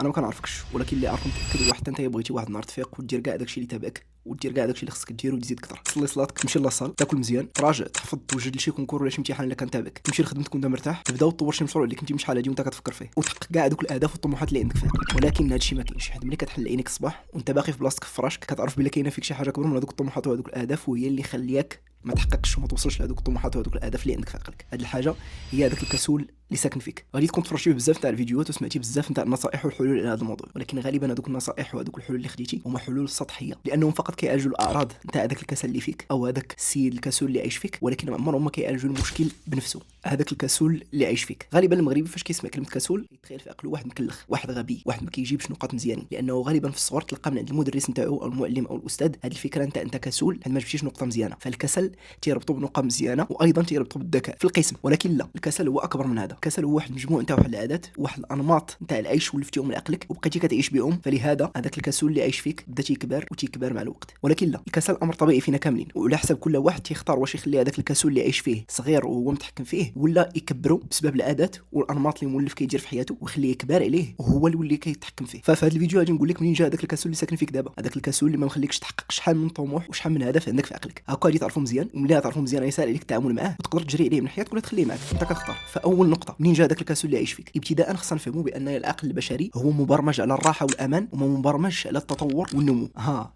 انا ما كنعرفكش، ولكن اللي عارف متاكد واحد انت بغيتي واحد النهار تفيق ودير كاع داكشي اللي تابعك، ودير كاع داكشي اللي خصك دير وتزيد كثر. تصلي صلاتك، تمشي لاصال، تاكل مزيان، تراجع، تحفظ، توجد لشي كونكور ولا شي امتحان اللي كان تابعك، تمشي لخدمتك وانت مرتاح، تبدا وتطور شي مشروع اللي كنتي شحال هادي وانت كتفكر فيه، وتحقق كاع دوك الاهداف والطموحات اللي عندك في عقلك. ولكن هادشي ما كاينش، حيت ملي كتحل عينيك الصباح وانت باقي في بلاصتك في فراشك كتعرف بلي كاينه فيك شي حاجه اكبر من هذوك الطموحات وهذوك الاهداف، وهي اللي خليك ما تحققش وما توصلش لهذوك الطموحات وهذوك الاهداف اللي عندك في عقلك. هاد الحاجه هي هذاك الكسول اللي ساكن فيك. غادي تكون تفرجتي بزاف تاع الفيديوهات وسمعتي بزاف نتاع النصائح والحلول لهذا الموضوع، ولكن غالبا هذوك النصائح وهذوك الحلول اللي خديتي هما حلول سطحيه، لانهم فقط كيعالجوا الاعراض نتاع هذاك الكسل اللي فيك او هذاك السيد الكسول اللي عايش فيك، ولكن عمرهم ما كيعالجوا المشكل بنفسه، هذاك الكسول اللي عايش فيك. غالبا المغربي فاش كيسمع كلمه كسول يتخيل في عقله واحد مكلخ، واحد غبي، واحد ما كيجيبش نقاط مزيانين، لانه غالبا في الصغر تلقى من عند المدرس نتاعو او المعلم او الاستاذ هذه الفكره نتاع انت كسول حيت ما جبتيش نقطه مزيانه. فالكسل تيربطوا بنقطه مزيانه وايضا تيربطوا بالذكاء في القسم، ولكن لا، الكسل هو اكبر من هذا. الكسل هو واحد المجموع نتاع واحد العادات، واحد الانماط نتاع العيش ولفتيهم من عقلك وبقيتي كتعيش بهم، فلهذا هذاك الكسول اللي عايش فيك بدا تيكبر وتيكبر مع الوقت. ولكن لا، الكسل امر طبيعي فينا كاملين، وعلى حسب كل واحد تيختار واش يخلي هذاك الكسول اللي عايش فيه صغير وهو متحكم فيه، ولا يكبروا بسبب العادات والانماط اللي مولف كيدير في حياته ويخليه يكبر عليه وهو اللي يولي كيتحكم فيه. ففي هذا الفيديو غادي نقول لك منين جا هذاك الكسول اللي ساكن فيك دابا، هذاك الكسول اللي ما مخليكش تحقق شحال من طموح وشحال من هدف عندك في عقلك. هاكا غادي تعرفوا مزيان، وملي تعرفوا مزيان يسهل عليك التعامل معاه وتقدر تجري عليه من حياتك ولا تخليه معك، انت كتختار. فاول نقطه، منين جا هذاك الكسول اللي عايش فيك؟ ابتداء خصنا نفهموا بان العقل البشري هو مبرمج على الراحه والامان وما مبرمج على التطور والنمو.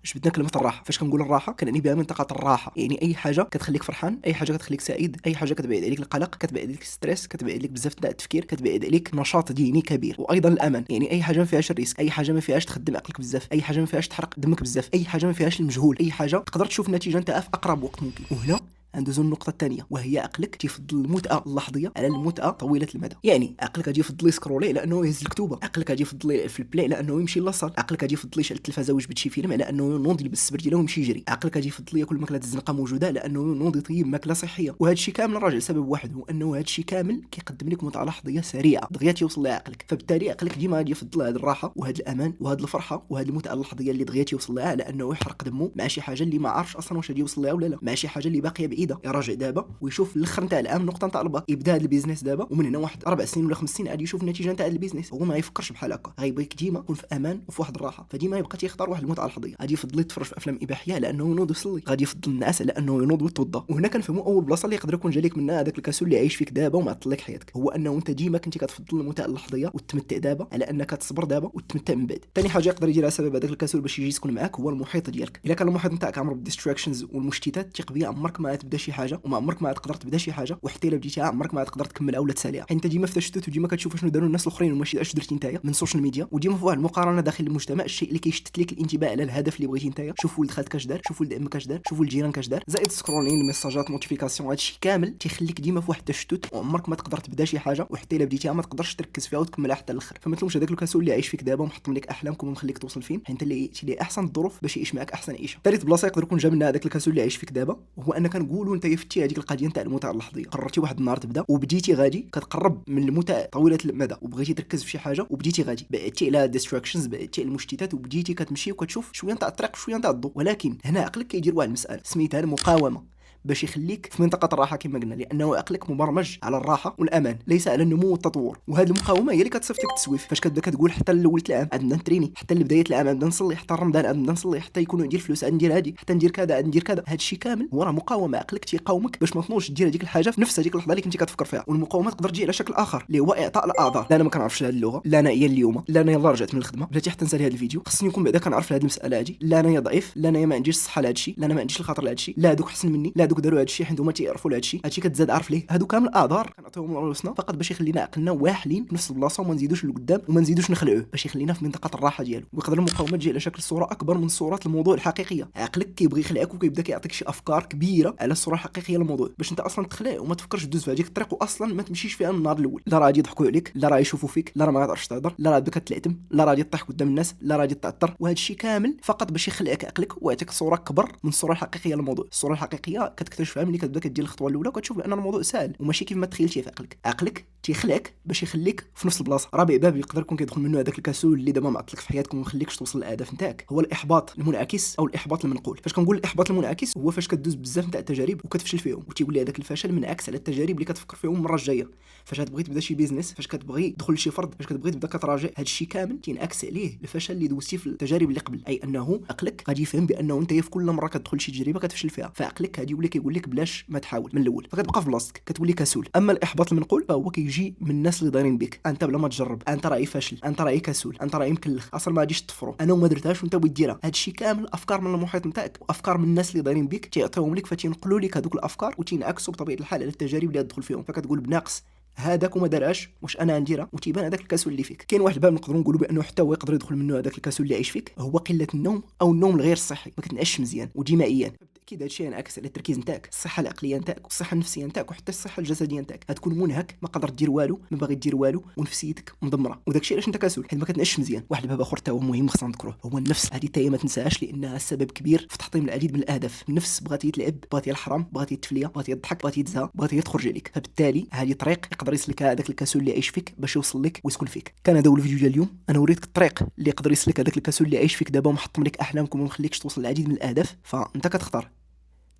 جبدنا كلمه الراحه. فاش كنقول الراحه كنعني بها منطقه الراحه، يعني اي حاجه كتخليك فرحان، اي حاجه كتخليك سعيد، اي حاجه كتبعد عليك القلق، كتبعد عليك الستريس، كتبعد عليك بزاف تاع التفكير، كتبعد عليك نشاط ذهني كبير. وايضا الامان، يعني اي حاجه ما فيهاش الريسك، اي حاجه ما فيهاش تخدم عقلك بزاف، اي حاجه ما فيهاش تحرق دمك بزاف، اي حاجه ما فيهاش المجهول، اي حاجه تقدر تشوف النتيجه نتاعها في اقرب وقت ممكن. وهنا ندوزو النقطة الثانية، وهي عقلك تيفضل المتعة اللحظية على المتعة طويلة المدى. يعني عقلك غادي يفضل يسكرولي على انه يهز الكتوبة، عقلك غادي يفضل في البلاي على انه يمشي لاصال، عقلك غادي يفضل يشعل التلفازة ويجبد شي فيلم على انه ينوض يلبس السبر ديالو ويمشي يجري، عقلك غادي يفضل ياكل ماكلة الزنقة موجودة على انه ينوض يطيب ماكلة صحية. وهذا الشيء كامل راجع لسبب واحد، هو انه هذا الشيء كامل كيقدم لك متعة لحظية سريعة دغيا تيوصل لها عقلك. فبالتالي عقلك ديما غادي يفضل هذه الراحة وهذا الامان وهذه الفرحة وهذه المتعة اللحظية اللي دغيا تيوصل لها على انه يحرق دمه مع شي حاجة اللي ما عارفش اصلا واش غادي يوصل لها ولا لا، مع شي حاجة اللي باقية بعيدة. يراجع دابا ويشوف الاخر نتاع العام نقطه نتاع الباك، يبدا هذا البيزنس دابا، ومن هنا واحد 4 سنين ولا 5 سنين غادي يشوف النتيجه نتاع البيزنس. هو ما يفكرش بحال هكا، غيبغيك ديما يكون في امان وفي واحد الراحه، فديما يبقى تيختار واحد المتعه اللحظيه. غادي يفضل يتفرج في افلام اباحيه على انه ينوض يصلي، غادي يفضل الناس على انه ينوض ويتوضا. وهنا كنفهموا اول بلاصه اللي يقدر يكون جالك منها هذاك الكسول اللي عايش فيك دابا ومعطل لك حياتك، هو انه انت ديما كنتي كتفضل المتعه اللحظيه والتمتع دابا على انك تصبر دابا وتتمتع من بعد. ثاني حاجه يقدر يديرها سبب هذاك الكسول باش يجي يسكن معاك هو المحيط ديالك. الا كان المحيط نتاعك عامر بالديستراكشنز والمشتتات تقبي عمرك ما تبدا شي حاجه، وما عمرك ما تقدر تبدا شي حاجه، وحتى الا بديتيها عمرك ما تقدر تكملها ولا تساليها، حيت انت ديما في تشتت وديما كتشوف شنو داروا الناس الاخرين وماشي اش درتي نتايا من السوشيال ميديا، وديما في واحد المقارنه داخل المجتمع، الشيء اللي كيشتت لك الانتباه على الهدف اللي بغيتي نتايا. شوف ولد خالتك اش دار، شوف ولد عمك اش دار، شوف ولد جيرانك اش دار، زائد سكرولين الميساجات نوتيفيكاسيون، هادشي كامل تيخليك ديما في واحد التشتت وعمرك ما تقدر تبدا شي حاجه، وحتى الا بديتيها ما تقدرش تركز فيها وتكملها حتى الاخر. فما تلومش هذاك الكسول اللي عايش فيك دابا ومحطم لك احلامك ومخليك توصل فين، حيت انت اللي ليه احسن الظروف باش يعيش معك احسن عيشه. ثالث بلاصه يقدر يكون جا منها هذاك الكسول اللي عايش فيك دابا، هو انك نقولوا انت فتي هذيك القضيه نتاع المتعه اللحظيه. قررتي واحد النهار تبدا وبديتي غادي كتقرب من المتعه طويله المدى وبغيتي تركز في شي حاجه وبديتي غادي بعدتي على ديستراكشنز، بعدتي على المشتتات وبديتي كتمشي وكتشوف شويه نتاع الطريق شويه نتاع الضوء. ولكن هنا عقلك كيدير واحد المساله سميتها المقاومه باش يخليك في منطقه الراحه كما قلنا، لانه عقلك مبرمج على الراحه والامان ليس على النمو والتطور. وهذه المقاومه هي اللي كتصيفط لك التسويف. فاش كتبدا كتقول حتى لولة العام عندنا نتريني، حتى لبدايه العام عندنا نصلي، حتى رمضان عندنا نصلي، حتى يكونوا ندير فلوس ندير هادي، حتى ندير كذا ندير كذا، هذا الشيء كامل هو راه مقاومه. عقلك تيقاومك باش ما تنوضش دير هذيك الحاجه في نفس هذيك اللحظه اللي كنتي كتفكر فيها. والمقاومه تقدر تجي على شكل اخر اللي هو اعطاء الاعذار. لا انا ما كنعرفش هذه اللغه، لا انا اليوم، لا انا يلاه رجعت من الخدمه بلاتي حتى نسالي هذا الفيديو، خصني نكون بعدا كنعرف هذه المساله هذه، لا انا ضعيف، لا انا ما عنديش الصحه لهذا الشيء، لا انا ما عنديش الخاطر لهذا الشيء، لا دوك احسن مني، لا دوك داروا هذا الشيء حيت هما تيعرفوا لهذا الشيء، هادشي كتزاد عارف ليه. هادو كامل اعذار كنعطيوهم لراسنا فقط باش يخلينا عقلنا واحلين في نفس البلاصه وما نزيدوش لقدام وما نزيدوش نخلعوه، باش يخلينا في منطقه الراحه ديالو. ويقدر المقاومه تجي على شكل صوره اكبر من صوره الموضوع الحقيقيه. عقلك كيبغي يخلعك وكيبدا كيعطيك شي افكار كبيره على الصوره الحقيقيه للموضوع باش انت اصلا تخلع وما تفكرش دوز في هذيك الطريق واصلا ما تمشيش فيها من النهار الاول. لا راه غادي يضحكوا عليك، لا راه يشوفوا فيك، لا راه ما غادرش تهضر، لا راه بدك تلعتم، لا راه غادي تطيح قدام الناس، لا راه غادي تعثر. وهذا الشيء كامل فقط باش يخلعك عقلك ويعطيك صوره اكبر من الصوره الحقيقيه للموضوع. الصوره الحقيقيه كتكتشفها ملي كتبدا كدير الخطوه الاولى وكتشوف بان الموضوع سهل وماشي كيف ما تخيلتي في عقلك تيخلق باش يخليك في نفس البلاصه. رابع باب يقدر يكون كيدخل منه هذاك الكسول اللي دابا معطلك في حياتك وما مخليكش توصل للاهداف نتاعك، هو الاحباط المنعكس او الاحباط المنقول. فاش كنقول الاحباط المنعكس هو فاش كدوز بزاف نتاع التجارب وكتفشل فيهم وتيقول لي هذاك الفشل منعكس على التجارب اللي كتفكر فيهم المره الجايه. فاش تبغي تبدا شي بيزنس، فاش كتبغي تدخل لشي فرض، فاش كتبغي تبدا كتراجع، هذا الشيء كامل تينعكس عليه الفشل اللي دوزتي في التجارب اللي قبل. اي انه عقلك غادي يفهم بانه انت في كل مره كتدخل شي تجربه كتفشل فيها، فعقلك غادي يقول لك بلاش ما تحاول من الاول، فكتبقى في بلاصتك كتولي كسول. اما الاحباط المنقول فهو كيجي من الناس اللي دايرين بك انت بلا ما تجرب، انت راهي فاشل، انت راهي كسول، انت راهي مكلخ، اصلا ما غاديش تطفروا، انا وما درتهاش وانت بغيت ديرها. هذا الشيء كامل افكار من المحيط نتاعك وافكار من الناس اللي دايرين بك تيعطيوهم لك فتينقلوا لك هذوك الافكار وتينعكسوا بطبيعه الحال على التجارب اللي تدخل فيهم، فكتقول بناقص هذاك وما دارهاش واش انا نديرها وتيبان هذاك الكسول اللي فيك. كاين واحد الباب نقدروا نقولوا بانه حتى هو يقدر يدخل منه هذاك الكسول اللي عايش فيك، هو قله النوم او النوم الغير صحي، ما كتنعش مزيان وديمائيا. اكيد هادشي ينعكس على التركيز نتاعك، الصحه العقليه نتاعك والصحه النفسيه نتاعك وحتى الصحه الجسديه نتاعك. غتكون منهك، ما قادر دير والو، ما باغي دير والو، ونفسيتك مدمره، وداكشي علاش انت كسول، حيت ما كتنعش مزيان. واحد الباب اخر حتى هو مهم خصنا نذكروه، هو النفس. هذه حتى ما تنساهاش لانها سبب كبير في تحطيم العديد من الاهداف. النفس بغات تلعب، بغات الحرام، بغات التفليه، بغات تضحك، بغات تزهى، بغات تخرج عليك، فبالتالي هذه طريق يقدر يسلكها هذاك الكسول اللي عايش فيك باش يوصل لك ويسكن فيك. كان هذا هو الفيديو ديال اليوم، انا وريتك الطريق اللي يقدر يسلك هذاك الكسول اللي عايش فيك دابا ومحطم لك احلامك وما مخليكش توصل للعديد من الاهداف. فانت كتختار،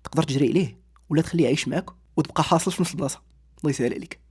تقدر تجري عليه ولا تخليه يعيش معك وتبقى حاصل في نفس البلاصه. الله يسهل عليك.